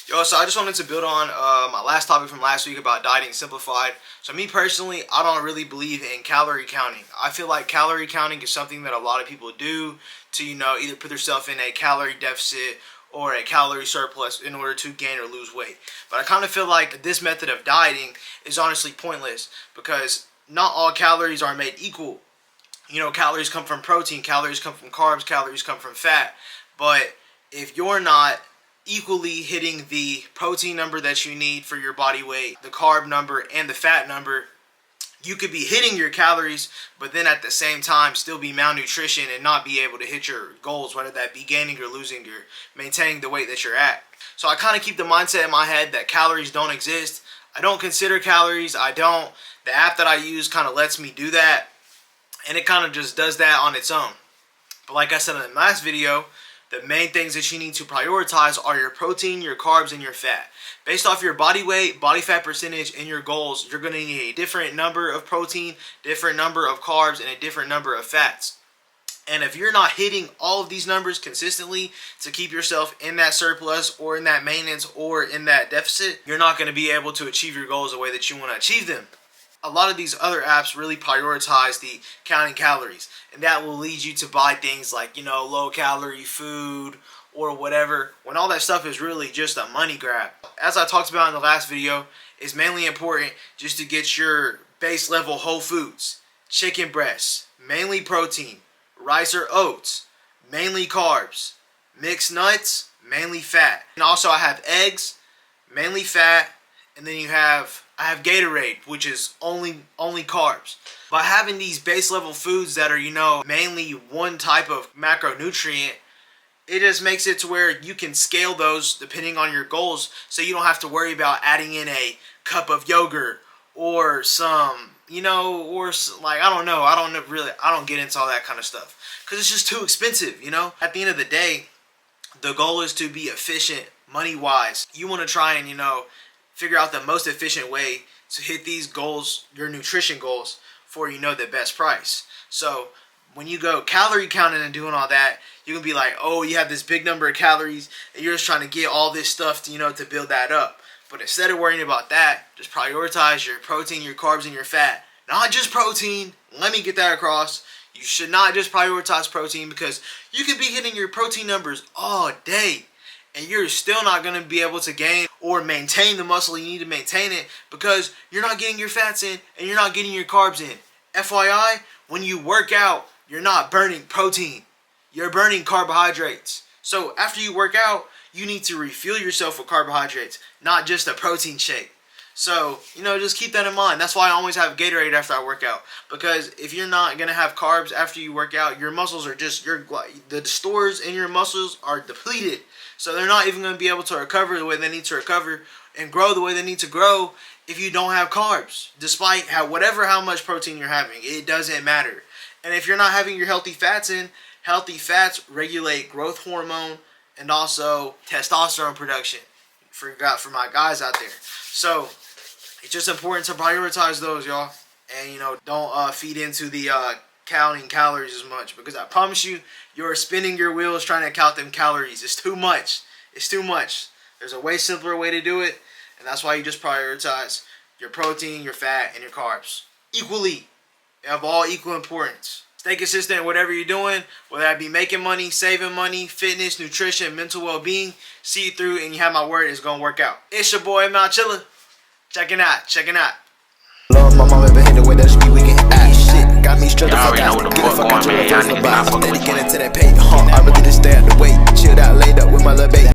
Yo, so I just wanted to build on my last topic from last week about dieting simplified. So me personally, I don't really believe in calorie counting. I feel like calorie counting is something that a lot of people do to, either put themselves in a calorie deficit or a calorie surplus in order to gain or lose weight. But I kind of feel like this method of dieting is honestly pointless because not all calories are made equal. Calories come from protein, calories come from carbs, calories come from fat. But if you're not equally hitting the protein number that you need for your body weight, the carb number, and the fat number, you could be hitting your calories, but then at the same time still be malnutrition and not be able to hit your goals, whether that be gaining or losing or maintaining the weight that you're at. So I kind of keep the mindset in my head that calories don't exist. I don't consider calories. The app that I use kind of lets me do that, and it kind of just does that on its own. But like I said in the last video, the main things that you need to prioritize are your protein, your carbs, and your fat. Based off your body weight, body fat percentage, and your goals, you're going to need a different number of protein, different number of carbs, and a different number of fats. And if you're not hitting all of these numbers consistently to keep yourself in that surplus or in that maintenance or in that deficit, you're not going to be able to achieve your goals the way that you want to achieve them. A lot of these other apps really prioritize the counting calories, and that will lead you to buy things like, low calorie food or whatever, when all that stuff is really just a money grab. As I talked about in the last video, it's mainly important just to get your base level whole foods, chicken breasts, mainly protein, rice or oats, mainly carbs, mixed nuts, mainly fat. And also I have eggs, mainly fat, and then I have Gatorade, which is only carbs. By having these base level foods that are, mainly one type of macronutrient, it just makes it to where you can scale those depending on your goals, so you don't have to worry about adding in a cup of yogurt or some, I don't get into all that kind of stuff because it's just too expensive, At the end of the day, the goal is to be efficient money-wise. You want to try and, figure out the most efficient way to hit these goals, your nutrition goals, for the best price. So when you go calorie counting and doing all that, you can be like, oh, you have this big number of calories and you're just trying to get all this stuff to build that up. But instead of worrying about that, just prioritize your protein, your carbs, and your fat. Not just protein. Let me get that across. You should not just prioritize protein, because you could be hitting your protein numbers all day and you're still not going to be able to gain or maintain the muscle you need to maintain it, because you're not getting your fats in and you're not getting your carbs in. FYI, when you work out, you're not burning protein. You're burning carbohydrates. So after you work out, you need to refuel yourself with carbohydrates, not just a protein shake. So, just keep that in mind. That's why I always have Gatorade after I work out. Because if you're not going to have carbs after you work out, your muscles are the stores in your muscles are depleted. So they're not even going to be able to recover the way they need to recover and grow the way they need to grow if you don't have carbs. Despite how much protein you're having, it doesn't matter. And if you're not having your healthy fats in, healthy fats regulate growth hormone and also testosterone production. For my guys out there. So it's just important to prioritize those, y'all. And, don't feed into the counting calories as much, because I promise you, you're spinning your wheels trying to count them calories. It's too much. It's too much. There's a way simpler way to do it, and that's why you just prioritize your protein, your fat, and your carbs equally. They have all equal importance. Stay consistent in whatever you're doing, whether that be making money, saving money, fitness, nutrition, mental well-being. See you through, and you have my word, it's going to work out. It's your boy, Mal Chilla. Checking out. Love my mama, but hit the way that she be wicked. Shit, got me struck the fuck out. Get the fuck out your face, I'm dedicated to that pay. I really just stay out the way. Chilled out, laid up with my little baby.